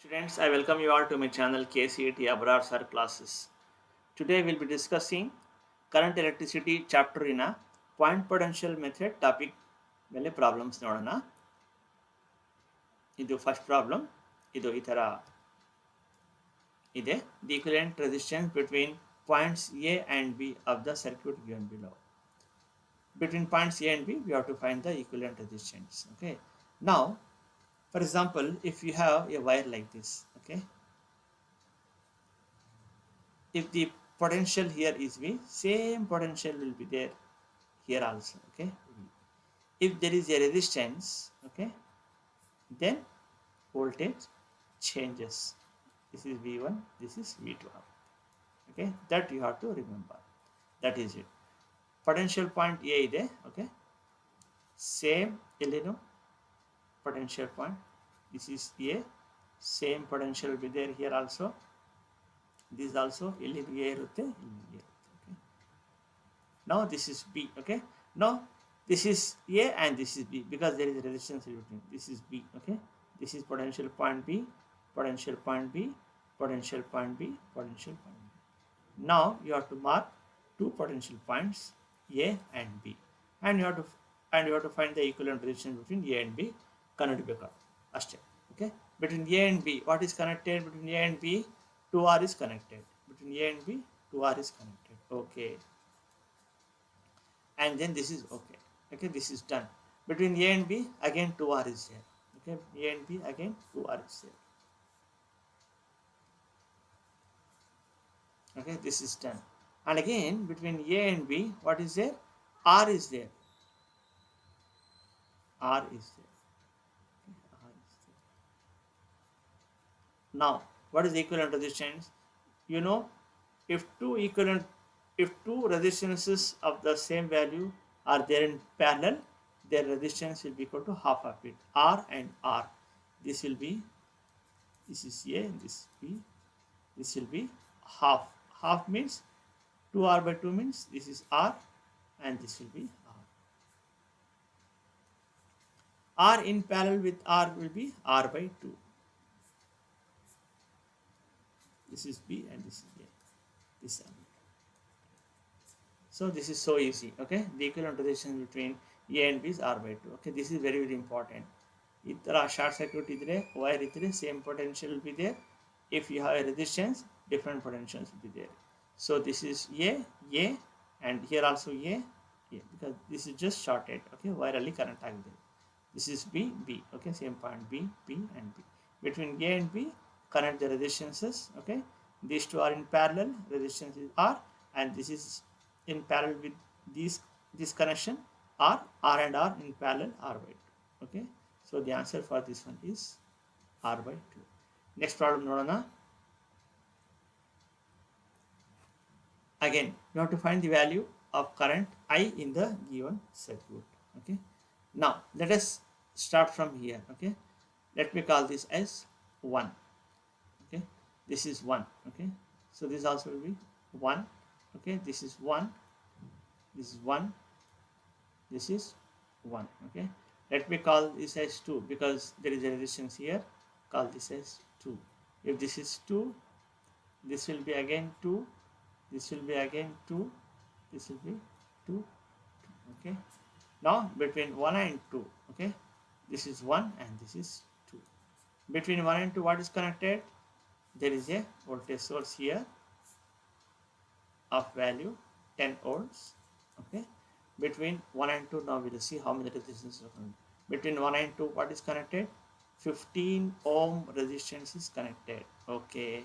Students, I welcome you all to my channel KCET Abrar Sir classes. Today we'll be discussing current electricity chapter in a point potential method topic ಮೇಲೆ problems ನೋಡೋಣ. ಇದು first problem. ಇದು ಈ ಥರ ಇದೆ. The equivalent resistance between points A and B of the circuit given below. Between points A and B, we have to find the equivalent resistance. Okay. Now, for example, if you have a wire like this, okay, if the potential here is V, same potential will be there here also. Okay, if there is a resistance, okay, then voltage changes. This is V1, this is V2. Okay, that you have to remember. That is it. Potential point A ide, okay, same illino potential point. This is A, same potential will be there here also. This also ಇಲ್ಲಿ A ಇರುತ್ತೆ, ಇಲ್ಲಿ A ಇರುತ್ತೆ. Okay. Now this is B. Okay. Now this is A and this is B because there is a resistance in between. This is B. Okay. This is potential point B, potential point B, potential point B, potential point B. Now you have to mark two potential points A and B, and you have to find the equivalent resistance between A and B. Connect ಅಷ್ಟೇ. Okay. Between A and B, what is connected between A and B? 2R is connected. Between A and B, 2R is connected. Okay. And then this is okay. Okay, this is done. Between A and B, again 2R is there. Okay, A and B, again 2R is there. Okay, this is done. And again, between A and B, what is there? R is there. R is there. Okay, R is there. Now, what is the equivalent resistance? You know, if two resistances of the same value are there in parallel, their resistance will be equal to half of it. R and R. This will be, this is A and this is B. This will be half. Half means 2R by 2 means this is R and this will be R. R in parallel with R will be R by 2. This is B and this is A. This is so this is so easy. Okay, the equivalent resistance between A and B is R by 2. Okay, this is very very important. ಈ ಥರ short circuit ಇದ್ದರೆ wire ಇದ್ದರೆ same potential will be there. If you have a resistance, different potentials will be there. So this is A and here also A because this is just shorted. Okay, wire ಅಲ್ಲಿ current ಆಗಿದೆ. This is B. Okay, same point B and B. Between A and B, connect the resistances. Okay, these two are in parallel. Resistance is R and this is in parallel with this connection R and R in parallel R by 2. Okay, so the answer for this one is R by 2. Next problem nodona. Again, you have to find the value of current I in the given circuit. Okay, now let us start from here. Okay, let me call this as 1. Okay, this is 1. Okay, so this also will be 1. Okay, this is 1, this is 1, this is 1. Okay, let me call this as 2 because there is a resistance here. Call this as 2. If this is 2, this will be again 2, this will be again 2, this will be 2. Okay, now between 1 and 2, okay, this is 1 and this is 2. Between 1 and 2, what is connected? There is a voltage source here of value 10 volts. Okay, between 1 and 2, now we will see how many resistances are connected. Between 1 and 2, what is connected? 15 ohm resistance is connected. Okay,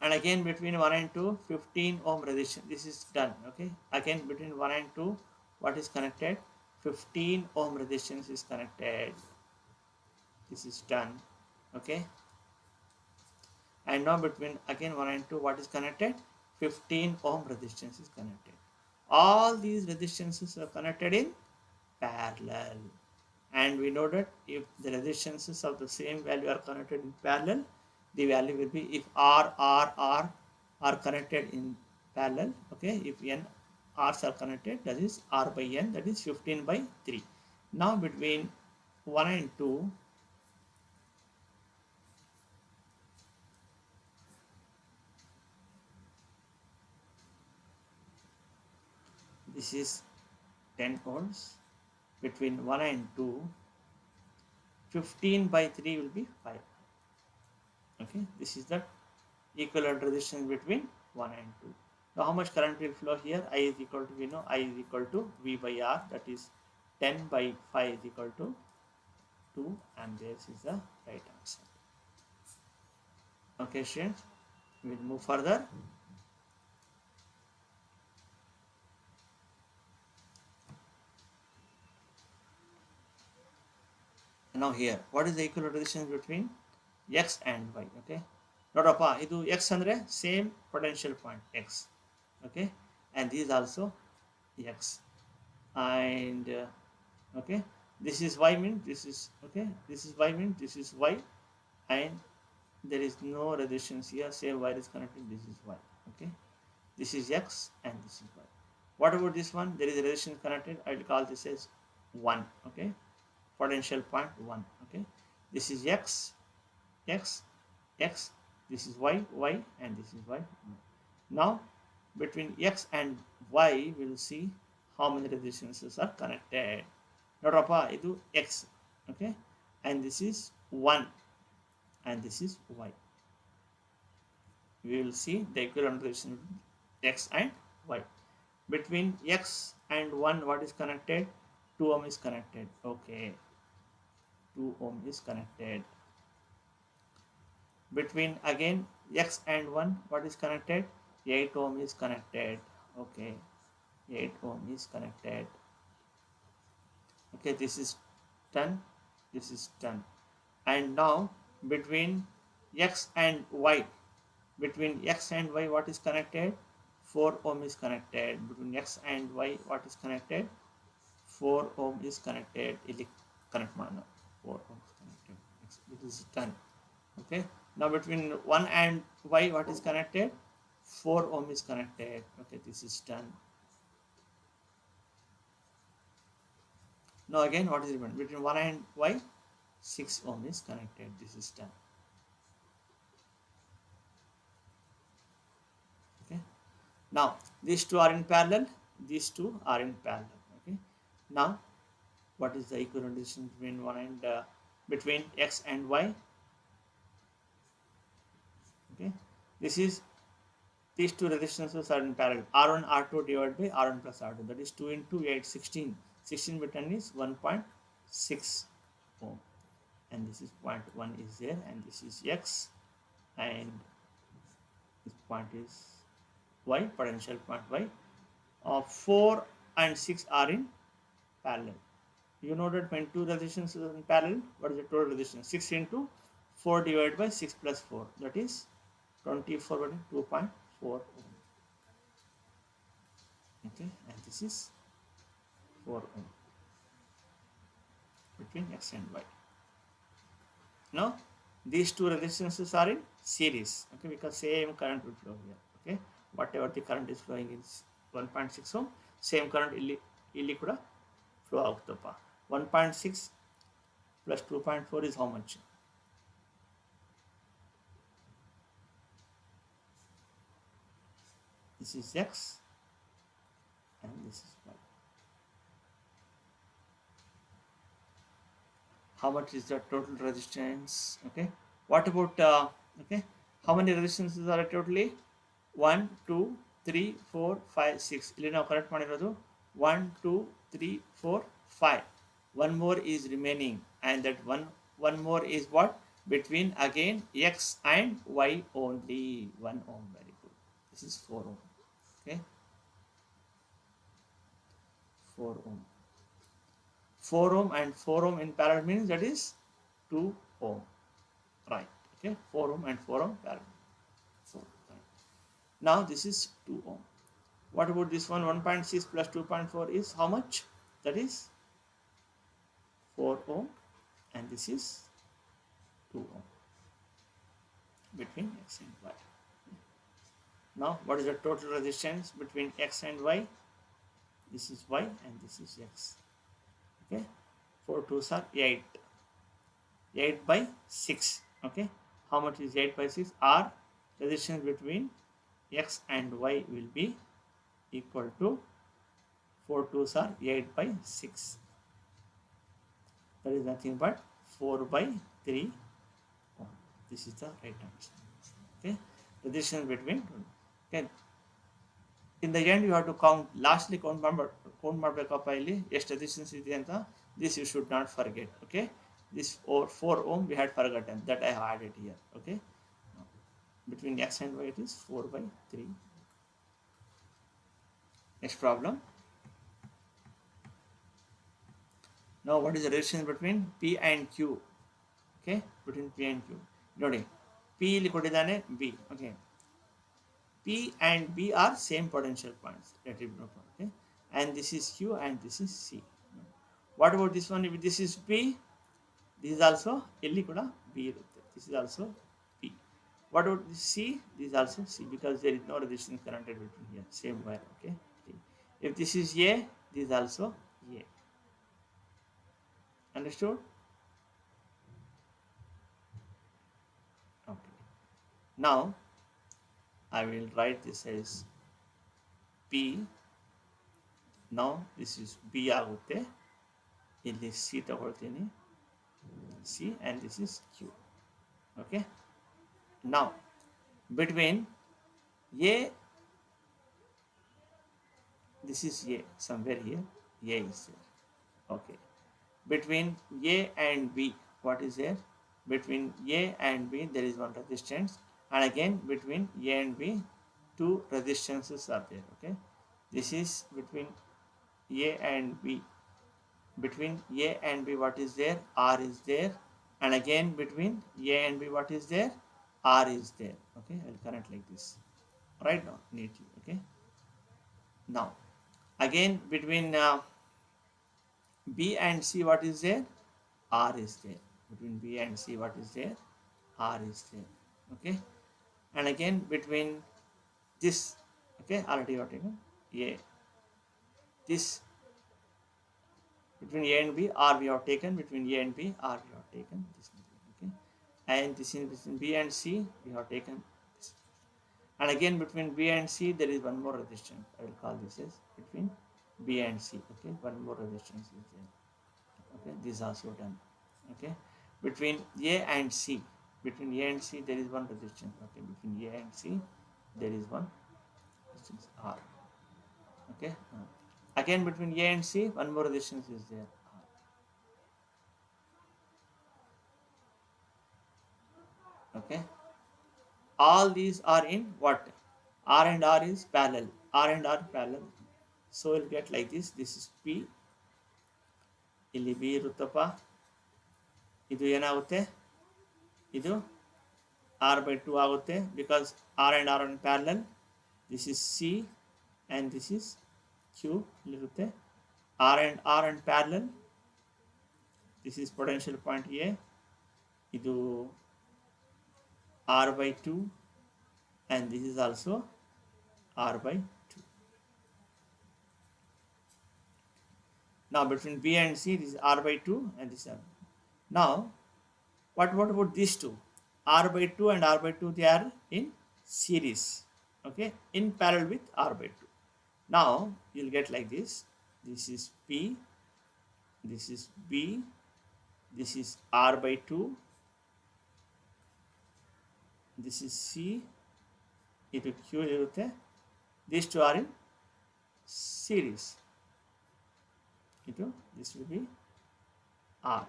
and again between 1 and 2, 15 ohm resistance. This is done. Okay, again between 1 and 2, what is connected? 15 ohm resistance is connected. This is done. Okay, and now between again 1 and 2, what is connected? 15 ohm resistance is connected. All these resistances are connected in parallel, and we know that if the resistances of the same value are connected in parallel, the value will be, if R are connected in parallel, okay, if n R's are connected, that is R by n, that is 15 by 3. Now between 1 and 2, this is 10 ohms. Between 1 and 2, 15 by 3 will be 5. Okay, this is the equivalent resistance between 1 and 2. Now how much current will flow here? I is equal to, we know I is equal to V by R, that is 10 by 5 is equal to 2 amperes is the right answer. Okay students, we will move further. Now here, what is the equivalent resistance between X and Y? Okay, ನೋಡಪ್ಪ ಇದು X ಅಂದರೆ same potential point X. Okay, and this is also X, and okay, this is Y means this is, okay, this is Y means this is Y, and there is no resistance here, same wire is connected, this is Y. Okay, this is X and this is Y. What about this one? There is a resistance connected, I will call this as 1. Okay, potential point 1. Okay, this is X, X, X, this is Y, Y, and this is Y. Now between X and Y we will see how many resistances are connected. Notrapa idu X, okay, and this is 1 and this is Y. We will see the equivalent resistance X and Y. Between X and 1, what is connected? 2 ohm is connected. Okay, 2 ohm is connected. Between again X and 1, what is connected? 8 ohm is connected. Okay, 8 ohm is connected. Okay, this is 10, this is 10. And now between X and Y, between X and Y, what is connected? 4 ohm is connected. Between X and Y, what is connected? 4 ohm is connected. Ili connect mana 4 ohm is connected. It is 10. Okay, now between 1 and Y, what is connected? 4 ohm is connected. Okay, this is 10. Now again, what is the difference between 1 and Y? 6 ohm is connected. This is 10. Okay, now these two are in parallel, these two are in parallel. Okay, now what is the equivalent distance between 1 and between X and Y? Okay, this is, these two resistances are in parallel, R1 R2 divided by R1 plus R2, that is 2 into 8, 16. 16 by 10 is 1.6 ohm, and this is 0.1 is there, and this is X, and this point is Y, potential point Y. 4 and 6 are in parallel. You know that when two resistances are in parallel, what is the total resistance? 6 into 4 divided by 6 plus 4, that is 24 by 2.4 ohm. Okay, and this is 4 ohm between X and Y. Now these two resistances are in series. Okay, because same current will flow here. Okay, whatever the current is flowing in 1.6 ohm, same current ಇಲ್ಲಿ ಕೂಡ flow ಆಗುತ್ತಪ್ಪ. 1.6 plus 2.4 is how much? This is X and this is Y. How much is the total resistance? Okay, what about okay, how many resistances are totally? 1 2 3 4 5 6. ಇಲ್ಲಿ ನಾವು correct ಮಾಡಿರೋದು 1 2 3 4 5. One more is remaining, and that one more is what? Between again X and Y only. 1 ohm. Very good. This is 4 ohm. Okay, 4 ohm. 4 ohm and 4 ohm in parallel means that is 2 ohm. Right. Okay, 4 ohm and 4 ohm parallel. 4. Right. Now this is 2 ohm. What about this one? 1.6 plus 2.4 is how much? That is 4 ohm, and this is 2 ohm between X and Y. Now what is the total resistance between X and Y? This is Y and this is X. Okay, 4 2s are 8. 8 by 6. Okay. How much is 8 by 6? R resistance between X and Y will be equal to 4 2s are 8 by 6. That is nothing but 4 by 3. This is the right answer. Okay. Resistance between. Okay. In the end, you have to count. Lastly, count ಮಾಡಬೇಕಪ್ಪ ಇಲ್ಲಿ ಎಷ್ಟು resistance ಇದೆ ಅಂತ. This you should not forget. Okay. This 4 ohm we had forgotten, that I have added here. Okay. Between X and Y it is 4 by 3. Next problem. Now what is the resistance between P and Q? Okay. Between P and Q. ನೋಡಿ P ಇಲ್ಲಿ ಕೊಟ್ಟಿದ್ದಾನೆ, B. Okay. P and B are same potential points. Let it know. Okay. And this is Q and this is C. What about this one? If this is P, this is also ಇಲ್ಲಿ ಕೂಡ B ಇರುತ್ತೆ. This is also P. What about this C? This is also C, because there is no resistance connected between here. Same wire. Okay. If this is A, this is also A. Understood? Okay. Now I will write this as P. Now this is B ಆಗುತ್ತೆ. ಇಲ್ಲಿ C ತಗೊಳ್ತೀನಿ. C and this is Q. Okay. Now between A, this is A, somewhere here A is there. Okay. Between A and B, what is there? Between A and B there is one resistance, and again between A and B two resistances are there. Okay. This is between A and B. Between A and B what is there? R is there, and again between A and B what is there? R is there. Okay. I will connect like this. Right now neatly. Okay. Now again between B and C what is there? R is there. Between B and C what is there? R is there. Okay. And again between this, okay, already got taken A. This between A and B, R we have taken. Between A and B, R we have taken. This, okay. And this is between B and C we have taken this. And again between B and C there is one more resistance. I will call this as between B and C. Okay. One more resistance is there. Okay. This is also done. Okay. Between A and C, between A and C there is one resistance. Okay. Between A and C there is one resistance R. Okay. Again between A and C one more resistance is there, R. Okay. All these are in what? R and R is parallel. R and R parallel. So we'll get like this. This is P. ಇಲ್ಲಿ B ಇರುತ್ತಪ್ಪ. ಇದು ಏನಾಗುತ್ತೆ? ಇದು R by 2 ಆಗುತ್ತೆ, because R and R in parallel. This is C and this is Q ಇರುತ್ತೆ. R and R in parallel. This is potential point A. ಇದು R by 2 and this is also R by 2. Now between B and C this is R by 2 and this is R. Now what about these two? R by 2 and R by 2 they are in series. Okay, in parallel with R by 2. Now you'll get like this. This is P, this is B, this is R by 2, this is C, ಇದು Q ಇರುತ್ತೆ. These two are in series. This will be R.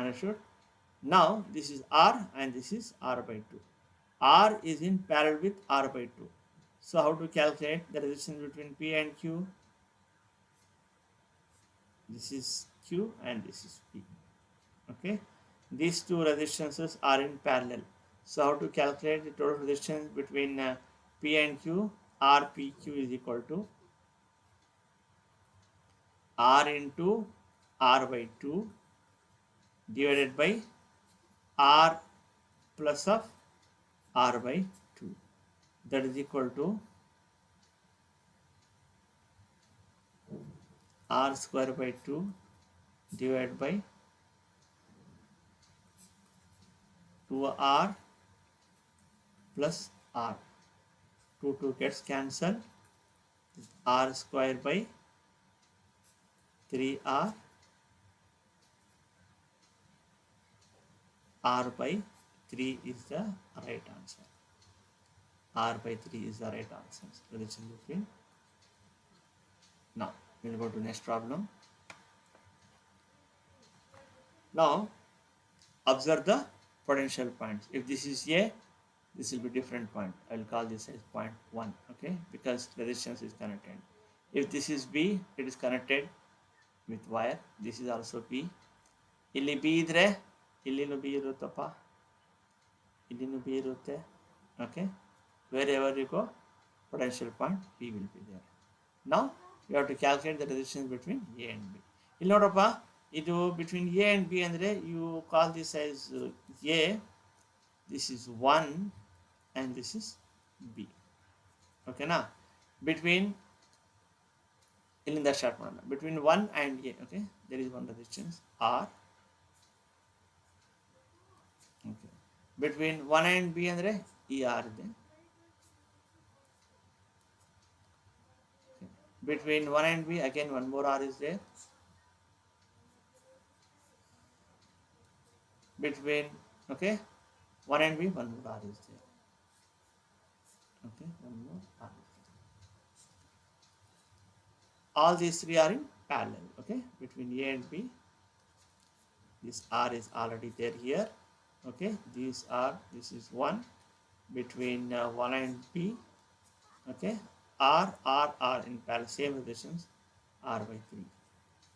Understood? Now this is R and this is R by 2. R is in parallel with R by 2. So how to calculate the resistance between P and Q? This is Q and this is P. Okay. These two resistances are in parallel. So how to calculate the total resistance between P and Q? RPQ is equal to R into R by 2 divided by R plus of R by 2. That is equal to r square by 2 divided by 2r plus r. 2 gets cancelled. R square by 3r, r by 3 is the right answer. R by 3 is the right answer. Relation between. Now we'll go to next problem. Now observe the potential points. If this is A, this will be different point. I will call this as point 1, okay, because resistance is connected. If this is B, it is connected with wire. This is also B. ಇಲ್ಲಿ B ಇದ್ರೆ ಇಲ್ಲಿನೂ B ಇರುತ್ತಪ್ಪ, ಇಲ್ಲಿನೂ B ಇರುತ್ತೆ, okay. Wherever you go, potential point P will be there. Now you have to calculate the resistance between A and B. ಇಲ್ಲಿ ನೋಡ್ರಪ್ಪ, ಇದು between A and B ಅಂದ್ರೆ you call this as A, this is 1 and this is B. Okay, now between ಇಲ್ಲಿಂದ start ಮಾಡೋಣ. Between 1 and A, okay, there is one resistance R. Okay. Between 1 and B ಅಂದ್ರೆ ಈ R ಇದೆ. Okay. Between 1 and B again one more R is there. Between, okay, 1 and B one more R is there. Okay, one more R is there. All these three are in parallel, okay, between A and B. This R is already there here, okay. These are, this is 1 between 1 and B, okay. R in parallel, same resistance, R by 3,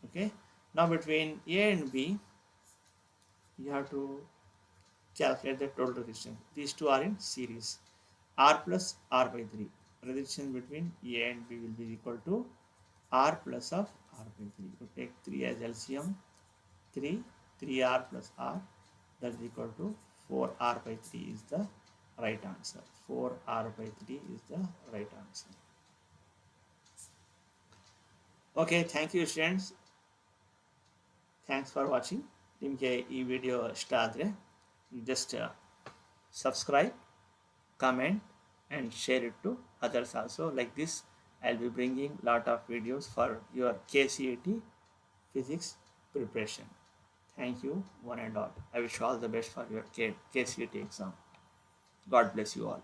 okay. Now between A and B you have to calculate the total resistance. These two are in series. R plus R by 3. Resistance between A and B will be equal to R plus of R by 3. You take 3 as LCM. 3R plus R, that is equal to 4R by 3 is the right answer. 4R by 3 is the right answer. Okay, thank you students. Thanks for watching. ನಿಮಗೆ ಈ video ಇಷ್ಟ ಆದರೆ just subscribe, comment and share it to others also. Like this I'll be bringing lot of videos for your KCET physics preparation. Thank you one and all. I wish you all the best for your KCET exam. God bless you all.